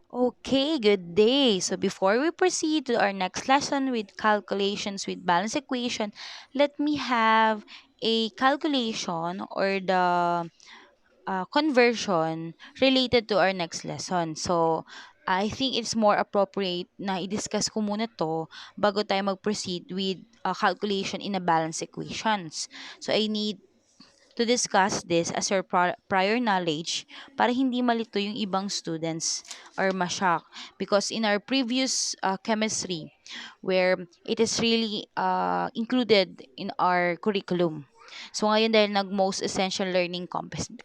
Okay, good day. So before we proceed to our next lesson with calculations with balance equation, let me have a calculation or the conversion related to our next lesson. So I think it's more appropriate na i-discuss ko muna to bago tayo mag-proceed with calculation in a balance equations. So I need to discuss this as your prior knowledge para hindi malito yung ibang students or ma-shock. Because in our previous chemistry, where it is really included in our curriculum. So ngayon dahil nag-most essential learning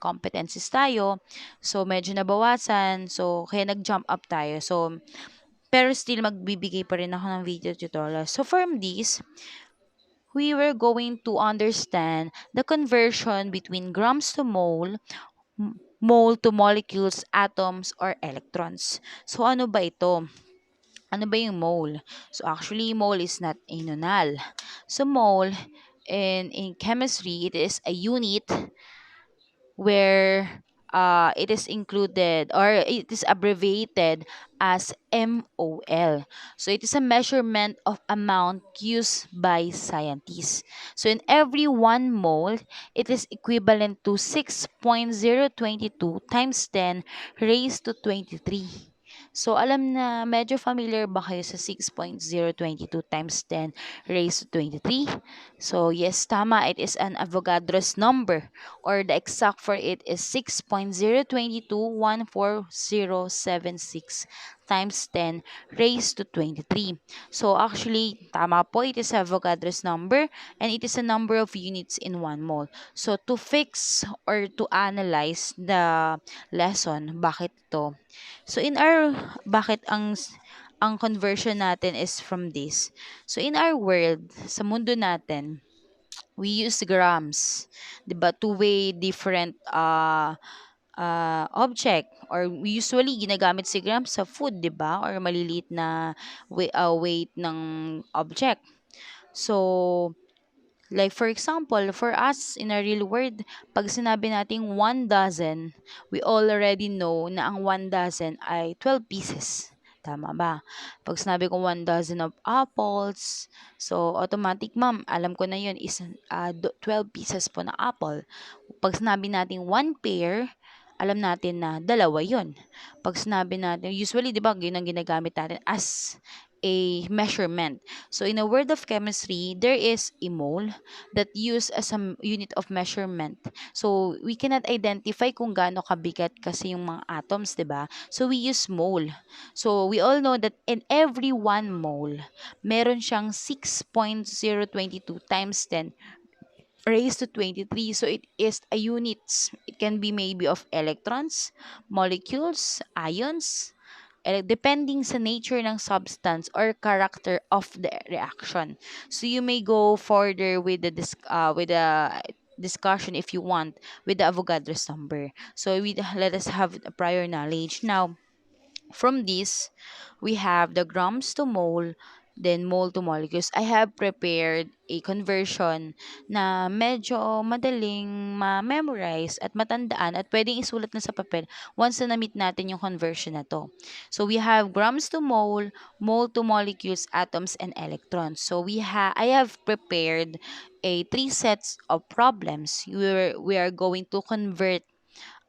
competencies tayo, so medyo nabawasan, so kaya nag-jump up tayo. So, pero still magbibigay pa rin ako ng video tutorial. So from this, we were going to understand the conversion between grams to mole, mole to molecules, atoms, or electrons. So, ano ba ito? Ano ba yung mole? So, actually, mole is not a nonal. So, mole, in chemistry, it is a unit where it is included or it is abbreviated as MOL. So it is a measurement of amount used by scientists. So in every 1 mole, it is equivalent to 6.022 times 10 raised to 23. So alam na medyo familiar ba kayo sa 6.022 times 10 raised to 23? So yes, tama, it is an Avogadro's number or the exact for it is 6.022140076 times 10 raised to 23. So actually, tama po, it is Avogadro's number and it is a number of units in 1 mole. So to fix or to analyze the lesson, bakit ito? So in our, bakit ang conversion natin is from this. So in our world, sa mundo natin, we use grams, 'di ba, to weigh different object or we usually ginagamit si grams sa food, 'di ba, or maliliit na weight ng object. So like for example, for us in a real world, pag sinabi nating 1 dozen, we already know na ang 1 dozen ay 12 pieces. Tama ba? Pag sinabi ko 1 dozen of apples, so automatic ma'am, alam ko na yun is 12 pieces po na apple. Pag sinabi natin 1 pair, alam natin na dalawa yon. Pag sinabi natin, usually, di ba, yun ang ginagamit natin as a measurement. So, in a word of chemistry, there is a mole that used as a unit of measurement. So, we cannot identify kung gaano kabigat kasi yung mga atoms, di ba? So, we use mole. So, we all know that in every 1 mole, meron siyang 6.022 times 10 raised to 23. So it is a units. It can be maybe of electrons, molecules, ions, depending sa nature ng substance or character of the reaction. So you may go further with the discussion if you want with the Avogadro's number. So let us have a prior knowledge. Now, from this, we have the grams to mole, then mole to molecules. I have prepared a conversion na medyo madaling ma-memorize at matandaan at pwedeng isulat na sa papel once na na-meet natin yung conversion na to. So we have grams to mole to molecules, atoms, and electrons. So I have prepared a 3 sets of problems. We are going to convert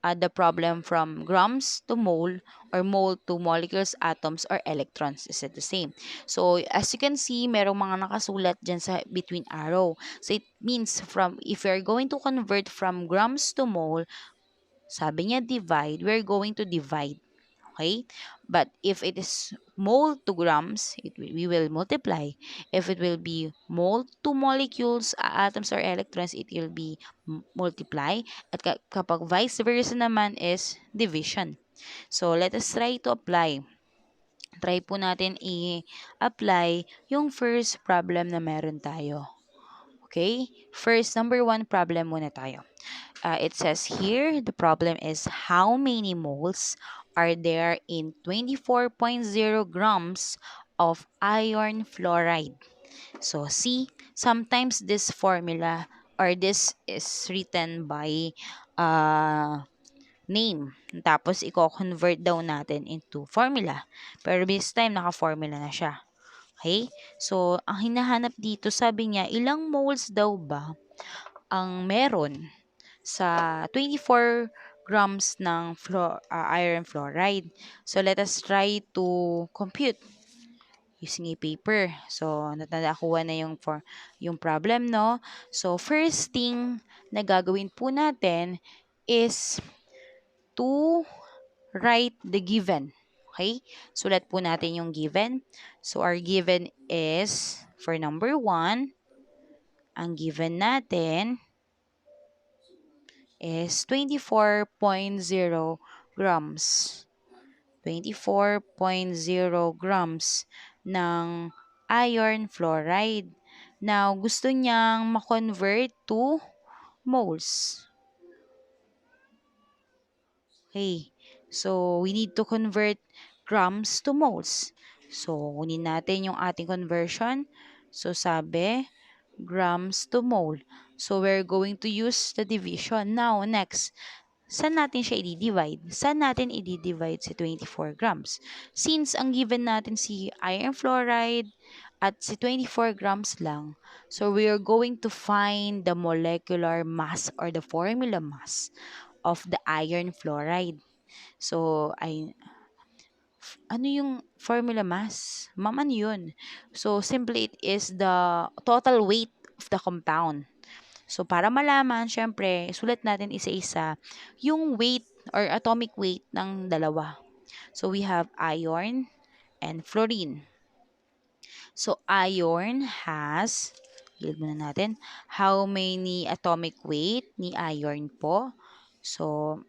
the problem from grams to mole or mole to molecules, atoms, or electrons. Is it the same? So, as you can see, merong mga nakasulat dyan sa between arrow. So, it means from, if you're going to convert from grams to mole, sabi niya divide, we're going to divide. Okay? But if it is mole to grams, we will multiply. If it will be mole to molecules, atoms or electrons, it will be multiply. At kapag vice versa naman is division. So, let us try to apply. Try po natin i-apply yung first problem na meron tayo. Okay? First, number 1 problem muna tayo. It says here, the problem is how many moles are there in 24.0 grams of iron fluoride? So, see, sometimes this formula or this is written by uh, name. Tapos, i-convert daw natin into formula. Pero this time, naka-formula na siya. Okay? So, ang hinahanap dito, sabi niya, ilang moles daw ba ang meron sa 24 grams ng iron fluoride. So, let us try to compute using a paper. So, natadakuha na yung problem, no? So, first thing na gagawin po natin is to write the given. Okay? Sulat po natin yung given. So, our given is, for number 1, ang given natin is 24.0 grams. 24.0 grams ng iron fluoride. Now, gusto niyang ma-convert to moles. Okay. So, we need to convert grams to moles. So, kunin natin yung ating conversion. So, sabi, grams to mole. So, we're going to use the division. Now, next, saan natin siya i-divide? Saan natin i-divide si 24 grams? Since ang given natin si iron fluoride at si 24 grams lang, so we are going to find the molecular mass or the formula mass of the iron fluoride. So, ano yung formula mass? Ma'am, ano yun? So, simply it is the total weight of the compound. So, para malaman, syempre, sulat natin isa-isa yung weight or atomic weight ng dalawa. So, we have iron and fluorine. So, iron has, ilad muna natin, how many atomic weight ni iron po? So,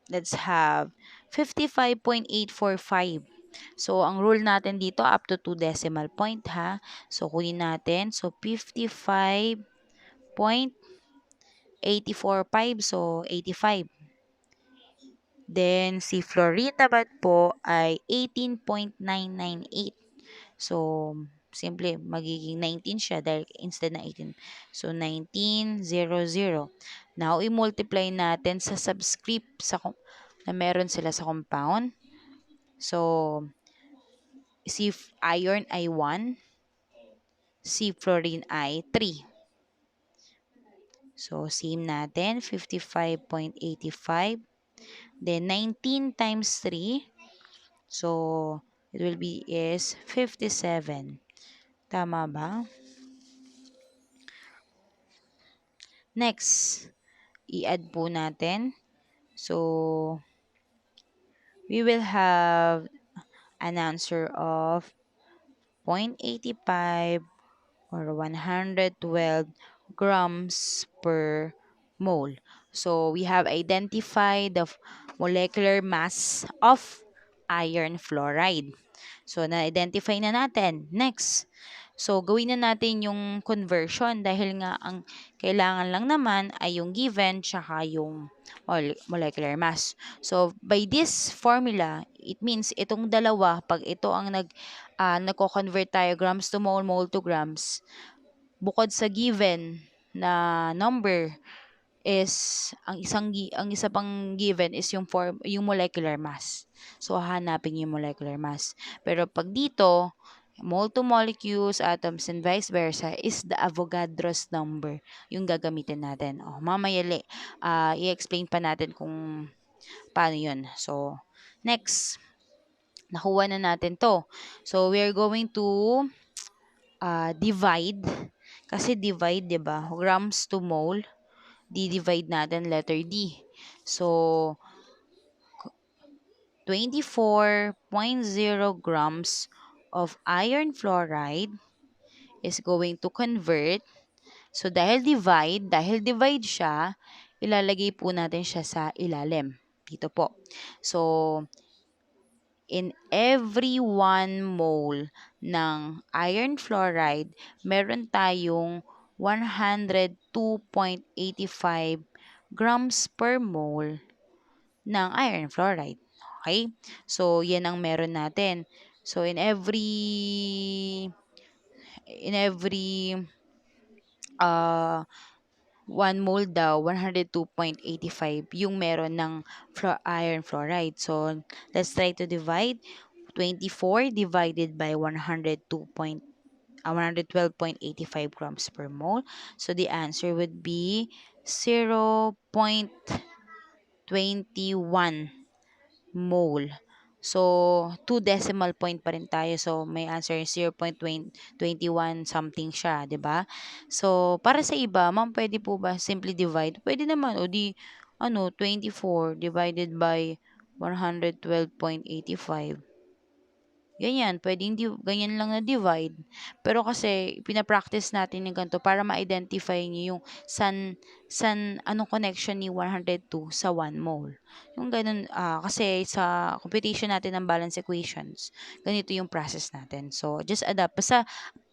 let's have 55.845. So, ang rule natin dito up to 2 decimal point ha. So, kunin natin. So, 55.845. So, 85. Then, si Florita naman po ay 18.998. So, simple, magiging 19 siya dahil instead na 18. So, 1900. Now, i-multiply natin sa subscript na meron sila sa compound. So, si iron ay 1, si fluorine ay 3. So, same natin, 55.85. Then, 19 times 3. So, it will be is 57. Tama ba? Next, i-add po natin. So, we will have an answer of 0.85 or 112 grams per mole. So, we have identified the molecular mass of iron fluoride. So, na-identify na natin. Next. So, gawin na natin yung conversion dahil nga ang kailangan lang naman ay yung given tsaka yung molecular mass. So, by this formula, it means itong dalawa, pag ito ang nagko-convert tayo grams to mole, mole to grams, bukod sa given na number is ang isa pang given is yung molecular mass. So hahanapin yung molecular mass. Pero pag dito, mole to molecules, atoms and vice versa is the Avogadro's number yung gagamitin natin. Mamaya i-explain pa natin kung paano yun. So next, nakuha na natin to. So we're going to divide. Kasi divide, 'di ba? Grams to mole. Di-divide natin letter D. So, 24.0 grams of iron fluoride is going to convert. So, dahil divide siya, ilalagay po natin siya sa ilalim. Dito po. So, in every 1 mole ng iron fluoride, meron tayong 102.85 grams per mole ng iron fluoride. Okay? So, yan ang meron natin. So, in every uh, 1 mole daw, 102.85 yung meron ng iron fluoride. So, let's try to divide 24 divided by 112.85 grams per mole. So, the answer would be 0.21 mole. So, 2 decimal point pa rin tayo. So, may answer is 0.21 something siya, 'di ba? So, para sa iba, ma'am, pwede po ba simply divide? Pwede naman. O di, 24 divided by 112.85. Ganyan, puwedeng ganyan lang na divide. Pero kasi pina-practice natin yung ganito para ma-identify niyo yung anong connection ni 102 sa 1 mole. Yung gano'n, kasi sa computation natin ng balance equations, ganito yung process natin. So, just adapt. Basta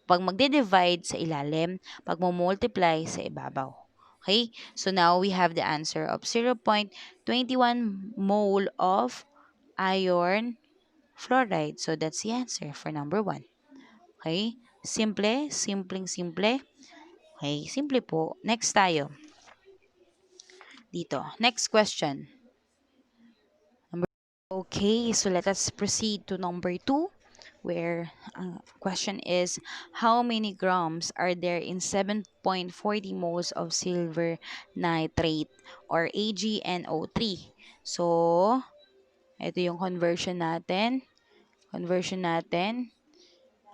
'pag magdi-divide sa ilalim, 'pag multiply sa ibabaw. Okay? So, now we have the answer of 0.21 mole of iron fluoride. So, that's the answer for number 1. Okay? Simple, simple. Okay, simple po. Next tayo. Dito. Next question. Okay, so let us proceed to number 2, where question is, how many grams are there in 7.40 moles of silver nitrate or AgNO3? So, ito yung conversion natin.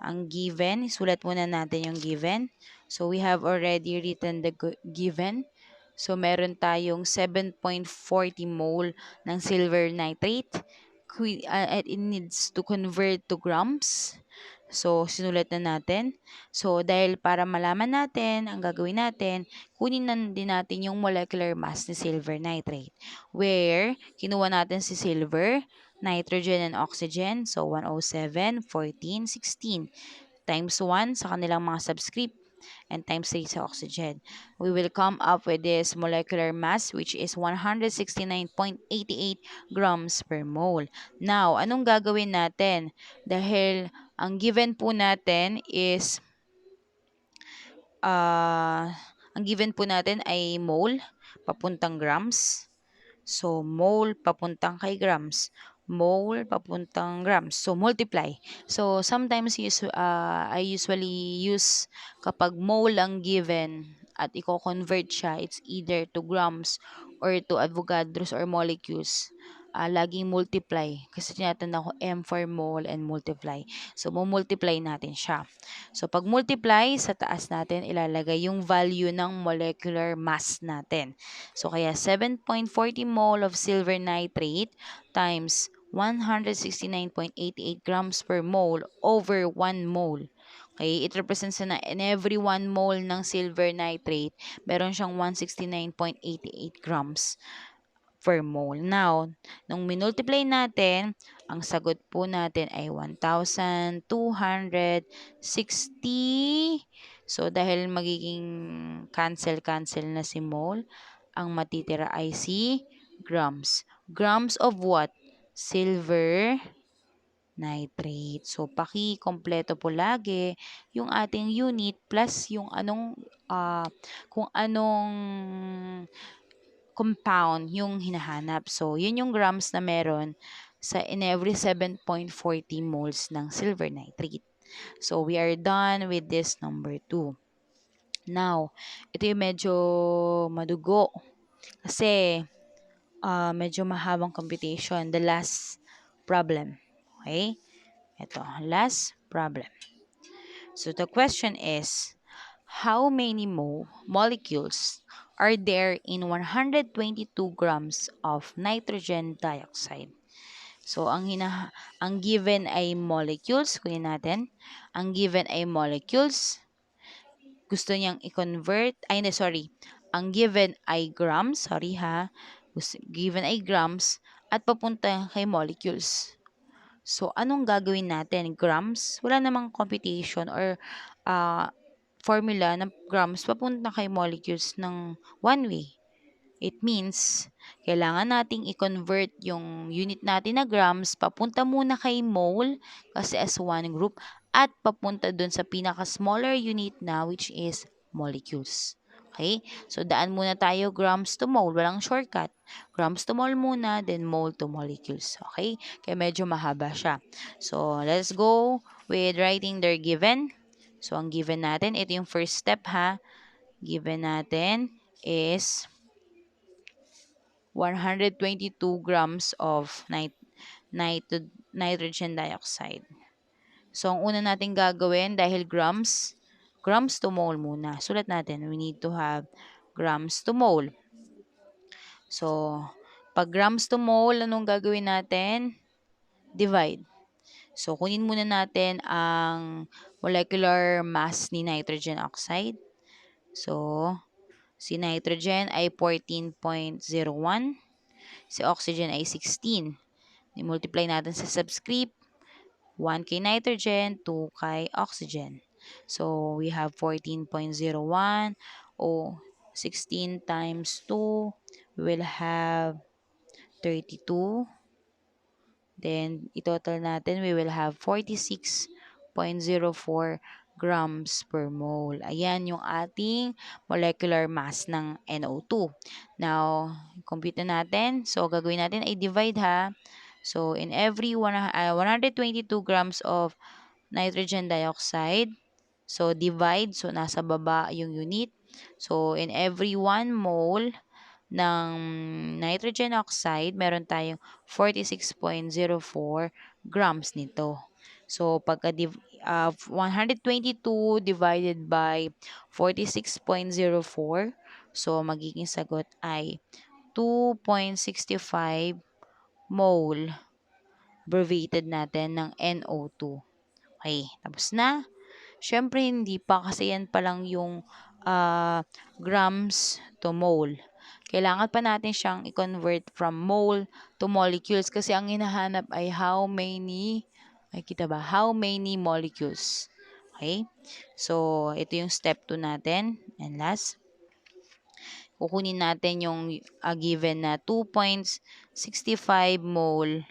Ang given, isulat muna natin yung given. So, we have already written the given. So, meron tayong 7.40 mole ng silver nitrate. It needs to convert to grams. So, sinulat na natin. So, dahil para malaman natin, ang gagawin natin, kunin na din natin yung molecular mass ni silver nitrate. Where, kinuha natin si silver, nitrogen and oxygen. So, 107, 14, 16 times 1 sa kanilang mga subscript and times 3 sa oxygen. We will come up with this molecular mass which is 169.88 grams per mole. Now, anong gagawin natin? Dahil ang given po natin is ang given po natin ay mole papuntang grams. So, mole papuntang kay grams. Mole papuntang grams. So, multiply. So, sometimes I usually use kapag mole ang given at i-convert siya, it's either to grams or to Avogadro's or molecules. Laging multiply. Kasi tinatanda ko M for mole and multiply. So, multiply natin siya. So, pag multiply, sa taas natin ilalagay yung value ng molecular mass natin. So, kaya 7.40 mole of silver nitrate times 169.88 grams per mole over 1 mole. Okay, it represents na in every 1 mole ng silver nitrate, meron siyang 169.88 grams per mole. Now, nung minultiply natin, ang sagot po natin ay 1,260. So, dahil magiging cancel na si mole, ang matitira ay si grams. Grams of what? Silver nitrate. So, paki-kompleto po lagi yung ating unit plus yung kung anong compound yung hinahanap. So, yun yung grams na meron in every 7.40 moles ng silver nitrate. So, we are done with this number 2. Now, ito yung medyo madugo kasi medyo mahabang computation. The last problem. Okay? Ito, last problem. So, the question is, how many molecules are there in 122 grams of nitrogen dioxide? So, ang given ay molecules. Kunin natin. Ang given ay molecules. Gusto niyang i-convert. Ang given ay grams. Sorry ha. Given ay grams. At papunta kay molecules. So, anong gagawin natin? Grams? Wala namang computation or formula ng grams papunta kay molecules ng one way. It means, kailangan nating i-convert yung unit natin na grams papunta muna kay mole kasi as one group at papunta dun sa pinaka-smaller unit na which is molecules. Okay? So, daan muna tayo grams to mole. Walang shortcut. Grams to mole muna, then mole to molecules. Okay? Kaya medyo mahaba siya. So, let's go with writing their given. So, ang given natin, ito yung first step ha. Given natin is 122 grams of nitrogen dioxide. So, ang una natin gagawin, dahil grams to mole muna. Sulat natin, we need to have grams to mole. So, pag grams to mole, anong gagawin natin? Divide. So, kunin muna natin ang molecular mass ni nitrogen oxide. So, si nitrogen ay 14.01. Si oxygen ay 16. I-multiply natin sa subscript. 1 kay nitrogen, 2 kay oxygen. So, we have 14.01 o 16 times 2, we will have 32. Then, itotal natin, we will have 46.04 grams per mole. Ayan yung ating molecular mass ng NO2. Now, compute na natin. So, gagawin natin ay divide ha. So, in every 122 grams of nitrogen dioxide, so divide, so nasa baba yung unit. So, in every 1 mole ng nitrogen oxide, meron tayong 46.04 grams nito. So, 122 divided by 46.04, so magiging sagot ay 2.65 mole abbreviated natin ng NO2. Okay, tapos na. Siyempre, hindi pa kasi yan pa lang yung grams to mole. Kailangan pa natin siyang i-convert from mole to molecules kasi ang hinahanap ay how many, ay kita ba, how many molecules. Okay? So, ito yung step 2 natin. And last, kukunin natin yung given na 2.65 mole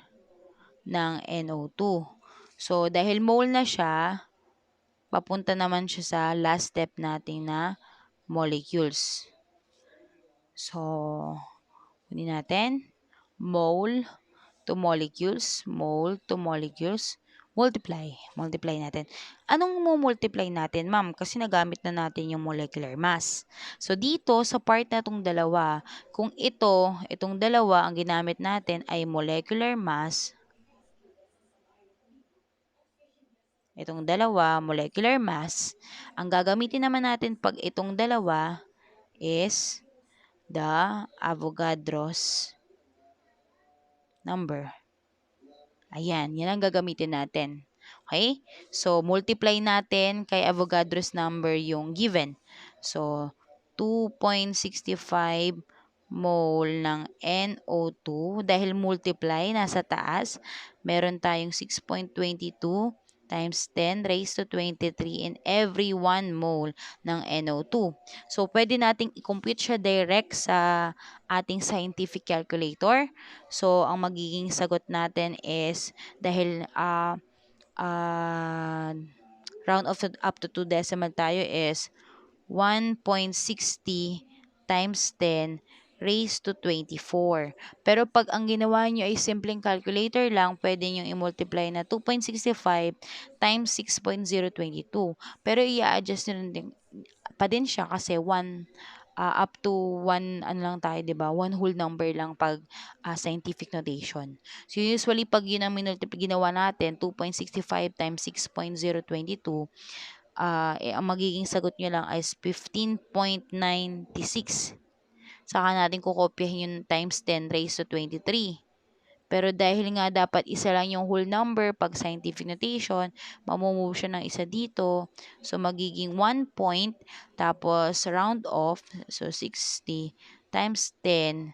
ng NO2. So, dahil mole na siya, papunta naman siya sa last step natin na molecules. So, kunin natin, mole to molecules, multiply natin. Anong multiply natin, ma'am? Kasi nagamit na natin yung molecular mass. So, dito, sa part na itong dalawa, kung itong dalawa, ang ginamit natin ay molecular mass, ang gagamitin naman natin pag itong dalawa is the Avogadro's number. Ayan, yan ang gagamitin natin. Okay? So, multiply natin kay Avogadro's number yung given. So, 2.65 mole ng NO2. Dahil multiply, nasa taas, meron tayong 6.22 times 10 raised to 23 in every 1 mole ng NO2. So, pwede nating i-compute siya direct sa ating scientific calculator. So, ang magiging sagot natin is, dahil round of up to 2 decimal tayo, is 1.60 times 10 raised to 24. Pero pag ang ginawa nyo ay simpleng calculator lang, pwede nyo i-multiply na 2.65 times 6.022. Pero i-adjust nyo din pa din siya kasi up to one ano lang tayo, 'di ba? One whole number lang pag scientific notation. So usually pag yun ang ginawa natin, 2.65 times 6.022, ang magiging sagot nyo lang is 15.96. Saka natin kukopyahin yung times 10 raised to 23. Pero dahil nga dapat isa lang yung whole number pag scientific notation, mamumove siya ng isa dito. So, magiging 1 point, tapos round off, so 60 times 10,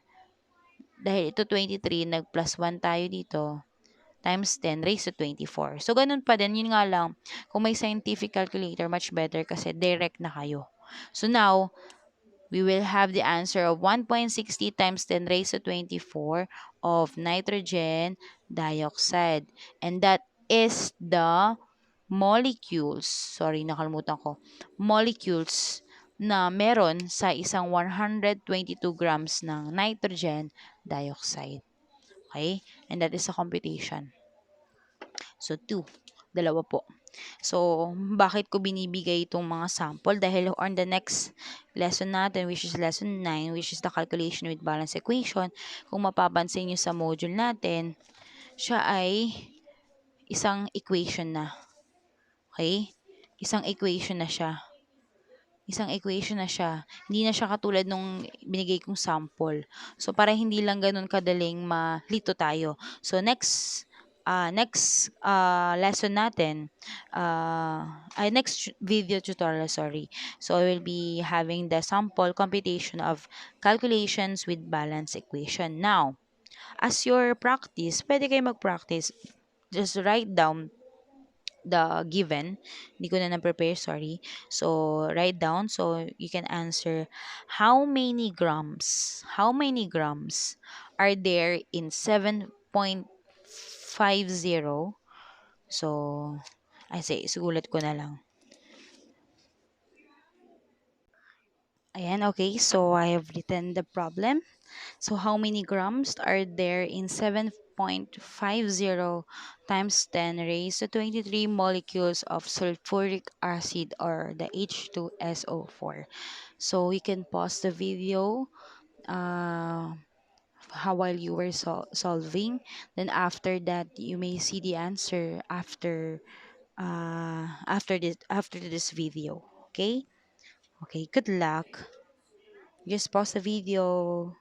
dahil ito 23, nag-plus 1 tayo dito, times 10 raised to 24. So, ganun pa din. Yun nga lang, kung may scientific calculator, much better kasi direct na kayo. So, now, we will have the answer of 1.60 times 10 raised to 24 of nitrogen dioxide. And that is the molecules, sorry, nakalimutan ko, molecules na meron sa isang 122 grams ng nitrogen dioxide. Okay? And that is a computation. So, 2. Dalawa po. So, bakit ko binibigay itong mga sample? Dahil on the next lesson natin, which is lesson 9, which is the calculation with balance equation, kung mapapansin nyo sa module natin, siya ay isang equation na. Okay? Isang equation na siya. Isang equation na siya. Hindi na siya katulad nung binigay kong sample. So, para hindi lang ganun kadaling malito tayo. So, lesson natin, next video tutorial, sorry. So, I will be having the sample computation of calculations with balance equation. Now, as your practice, pwede kayo mag-practice. Just write down the given. Hindi ko na na-prepare, sorry. So, write down so you can answer how many grams are there in 7.50. So, ay say, sugulat ko na lang. Ayan, okay. So, I have written the problem. So, how many grams are there in 7.50 times 10 raised to 23 molecules of sulfuric acid or the H2SO4? So, we can pause the video while you were solving. Then, after that, you may see the answer after this video. Okay? Okay, good luck. Just pause the video.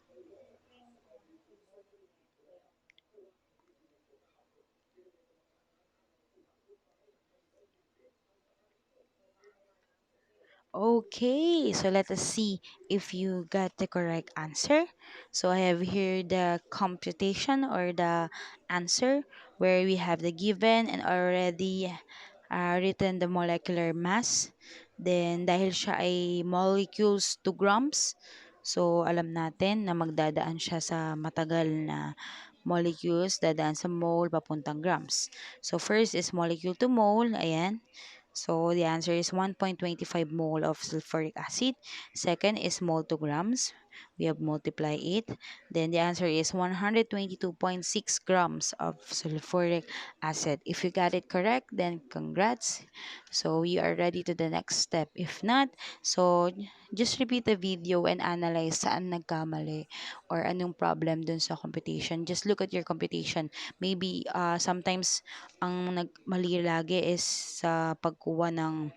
Okay, so let us see if you got the correct answer. So I have here the computation or the answer where we have the given and already written the molecular mass. Then dahil siya ay molecules 2 grams, so alam natin na magdadaan siya sa matagal na molecules, dadaan sa mole papuntang grams. So first is molecule to mole, ayan. So the answer is 1.25 mole of sulfuric acid. Second is mole to grams. We have multiply it. Then the answer is 122.6 grams of sulfuric acid. If you got it correct, then congrats. So you are ready to the next step. If not, so just repeat the video and analyze saan nagkamali or anong problem dun sa computation. Just look at your computation. Maybe sometimes ang mali lagi is sa pagkuha ng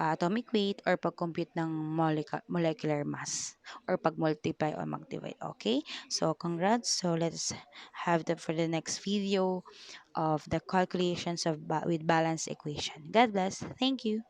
atomic weight or pag-compute ng molecular mass or pag-multiply or mag-divide. Okay? So, congrats. So, let's have that for the next video of the calculations of with balance equation. God bless. Thank you.